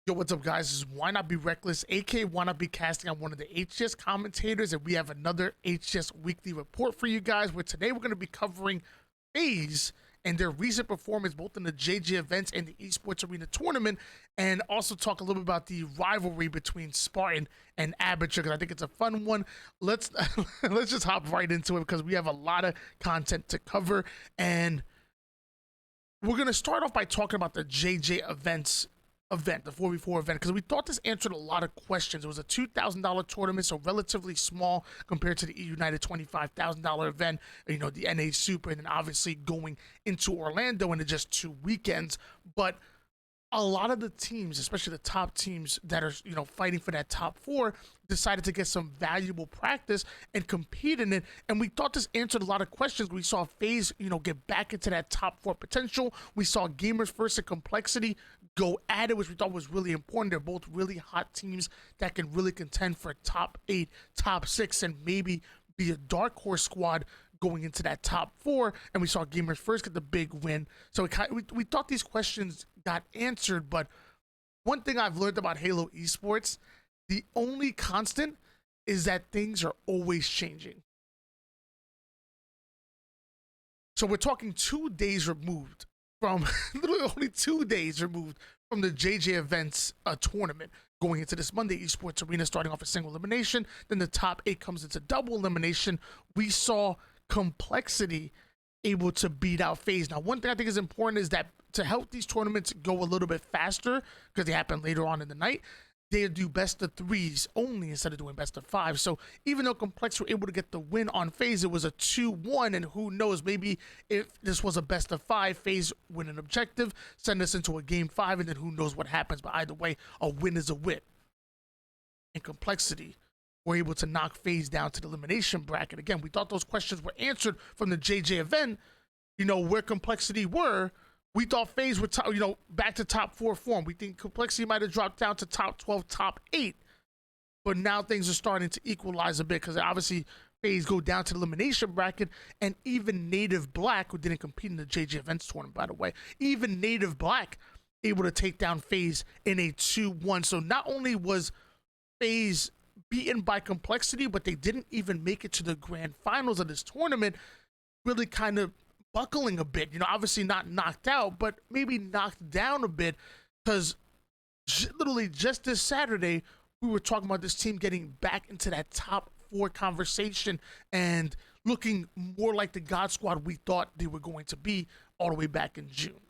Yo, what's up, guys? This is Why Not Be Reckless, aka Why Not Be Casting. I'm one of the HCS commentators, and we have another HCS weekly report for you guys, where today we're going to be covering Faze and their recent performance both in the JJ events and the Esports Arena tournament, and also talk a little bit about the rivalry between Spartan and Abature, because I think it's a fun one. Let's let's just hop right into it, because we have a lot of content to cover, and we're going to start off by talking about the JJ event, the 4v4 event, because we thought this answered a lot of questions. It was a $2,000 tournament, so relatively small compared to the United $25,000 event, you know, the NA Super, and then obviously going into Orlando in just 2 weekends. But a lot of the teams, especially the top teams that are, you know, fighting for that top 4, decided to get some valuable practice and compete in it. And we thought this answered a lot of questions. We saw Faze, you know, get back into that top 4 potential. We saw Gamers First and Complexity go at it, which we thought was really important. They're both really hot teams that can really contend for top 8, top 6, and maybe be a dark horse squad going into that top 4. And we saw Gamers First get the big win. So we thought these questions got answered. But one thing I've learned about Halo Esports, the only constant is that things are always changing. So we're talking 2 days removed from, literally only 2 days removed from the JJ events tournament, going into this Monday Esports Arena, starting off a single elimination. Then the top 8 comes into double elimination. We saw Complexity able to beat out Faze. Now, one thing I think is important is that to help these tournaments go a little bit faster, because they happen later on in the night, they do best of 3s only instead of doing best of 5. So even though Complex were able to get the win on Faze, it was a 2-1, and who knows, maybe if this was a best of 5, Faze win an objective, send us into a game 5, and then who knows what happens. But either way, a win is a win. And Complexity were able to knock Faze down to the elimination bracket. Again, we thought those questions were answered from the JJ event, you know, where Complexity were. We thought Faze would, you know, back to top 4 form. We think Complexity might have dropped down to top 12, top 8. But now things are starting to equalize a bit, because obviously Faze go down to the elimination bracket, and even Native Black, who didn't compete in the JJ events tournament, by the way, even Native Black able to take down Faze in a 2-1. So not only was Faze beaten by Complexity, but they didn't even make it to the grand finals of this tournament, really kind of buckling a bit, you know, obviously not knocked out, but maybe knocked down a bit, because literally just this Saturday, we were talking about this team getting back into that top 4 conversation and looking more like the God Squad we thought they were going to be all the way back in June.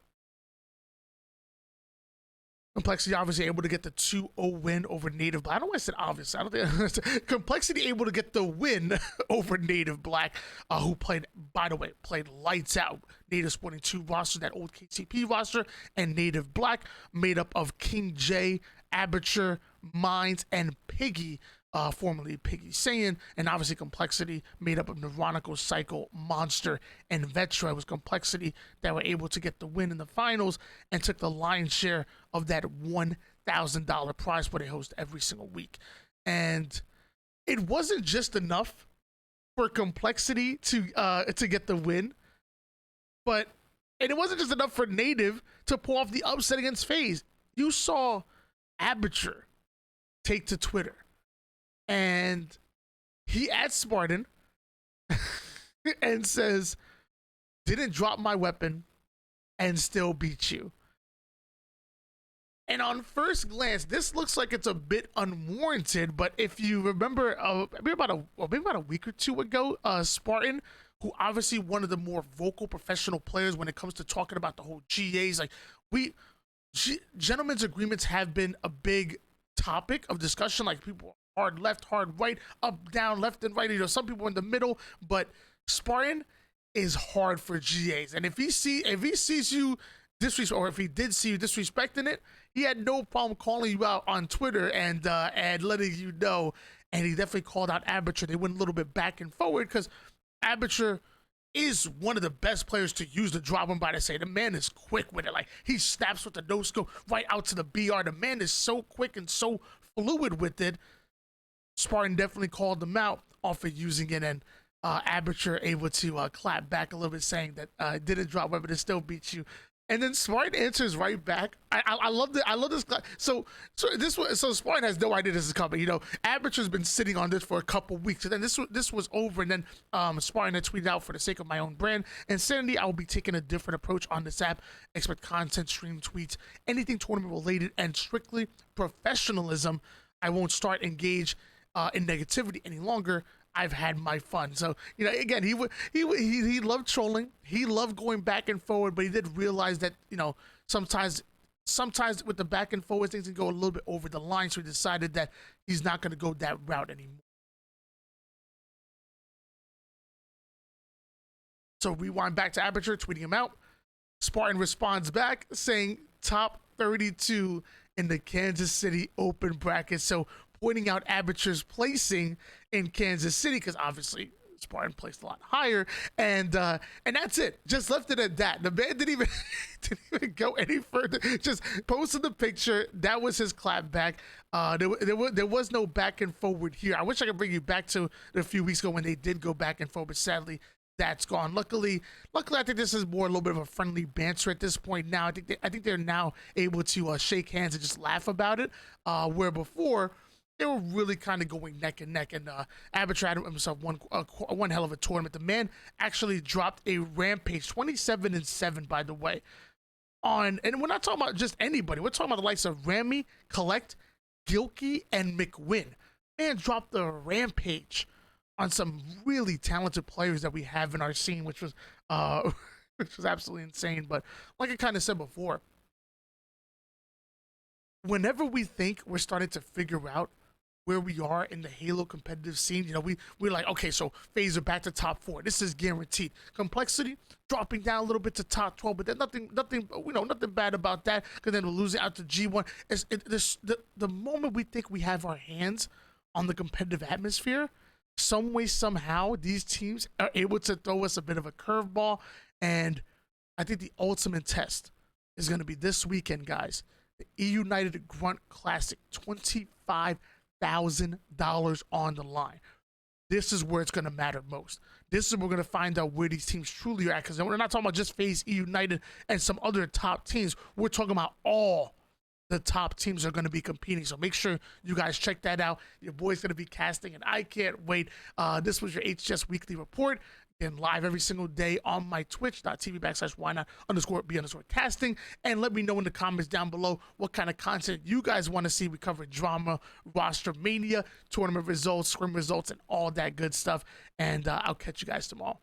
Complexity obviously able to get the 2-0 win over Native Black. I don't know why I said obviously. I don't think Complexity able to get the win over Native Black, who played, by the way, played lights out. Native sporting 2 rosters, that old KCP roster, and Native Black made up of King J, Abature, Mines, and Piggy, formerly Piggy Saiyan, and obviously Complexity made up of Neuronical, Cycle, Monster, and Vetra. It was Complexity that were able to get the win in the finals and took the lion's share of that $1,000 prize where they host every single week. And it wasn't just enough for Complexity to get the win, and it wasn't just enough for Native to pull off the upset against Faze. You saw Abature take to Twitter, and he adds Spartan and says, "Didn't drop my weapon and still beat you." And on first glance, this looks like it's a bit unwarranted, but if you remember, maybe about a week or 2 ago, Spartan, who obviously one of the more vocal professional players when it comes to talking about the whole GAs, like gentlemen's agreements have been a big topic of discussion. Like, people hard left, hard right, up, down, left and right. You know, some people in the middle, but Spartan is hard for GAs. And if he sees you disrespect, or if he did see you disrespecting it, he had no problem calling you out on Twitter and letting you know. And he definitely called out Abature. They went a little bit back and forward, because Abature is one of the best players to use the drop by. To say the man is quick with it. Like, he snaps with the no scope right out to the BR. The man is so quick and so fluid with it. Spartan definitely called them out off of using it, and Abature able to clap back a little bit, saying that didn't drop weapon and still beat you. And then Spartan answers right back. I love it. I love this. So Spartan has no idea this is coming. You know, Abature's been sitting on this for a couple weeks, and then this was over, and then Spartan had tweeted out, for the sake of my own brand insanity, I will be taking a different approach on this app. Expect content, stream tweets, anything tournament related, and strictly professionalism. I won't start engage in negativity any longer. I've had my fun. So, you know, again, he loved trolling. He loved going back and forward, but he did realize that, you know, sometimes with the back and forward, things can go a little bit over the line. So he decided that he's not going to go that route anymore. So rewind back to Abature, tweeting him out. Spartan responds back saying top 32 in the Kansas City Open bracket. So pointing out Abature's placing in Kansas City, because obviously Spartan placed a lot higher, and that's it. Just left it at that. The man didn't even go any further. Just posted the picture. That was his clap back. There was no back and forward here. I wish I could bring you back to a few weeks ago when they did go back and forward, but sadly that's gone. Luckily, I think this is more a little bit of a friendly banter at this point now. I think they're now able to shake hands and just laugh about it, where before they were really kind of going neck and neck, and Abature had himself one hell of a tournament. The man actually dropped a rampage, 27-7, by the way. And we're not talking about just anybody. We're talking about the likes of Rami, Collect, Gilkey, and McWin. Man dropped the rampage on some really talented players that we have in our scene, which was absolutely insane. But like I kind of said before, whenever we think we're starting to figure out where we are in the Halo competitive scene, you know, we're like, okay, so Faze are back to top 4. This is guaranteed. Complexity dropping down a little bit to top 12, but there's nothing, you know, nothing bad about that, because then we're losing out to G1. The moment we think we have our hands on the competitive atmosphere, some way, somehow, these teams are able to throw us a bit of a curveball, and I think the ultimate test is going to be this weekend, guys. The E-United Grunt Classic, $25,000 on the line. This is where it's going to matter most. This is where we're going to find out where these teams truly are at, because we're not talking about just Faze, E-United, and some other top teams. We're talking about all the top teams are going to be competing. So make sure you guys check that out. Your boy's going to be casting, and I can't wait. This was your HCS Weekly Report. Again, live every single day on my twitch.tv/YNOT_B_casting. And let me know in the comments down below what kind of content you guys want to see. We cover drama, Rosetermania, tournament results, scrim results, and all that good stuff. And I'll catch you guys tomorrow.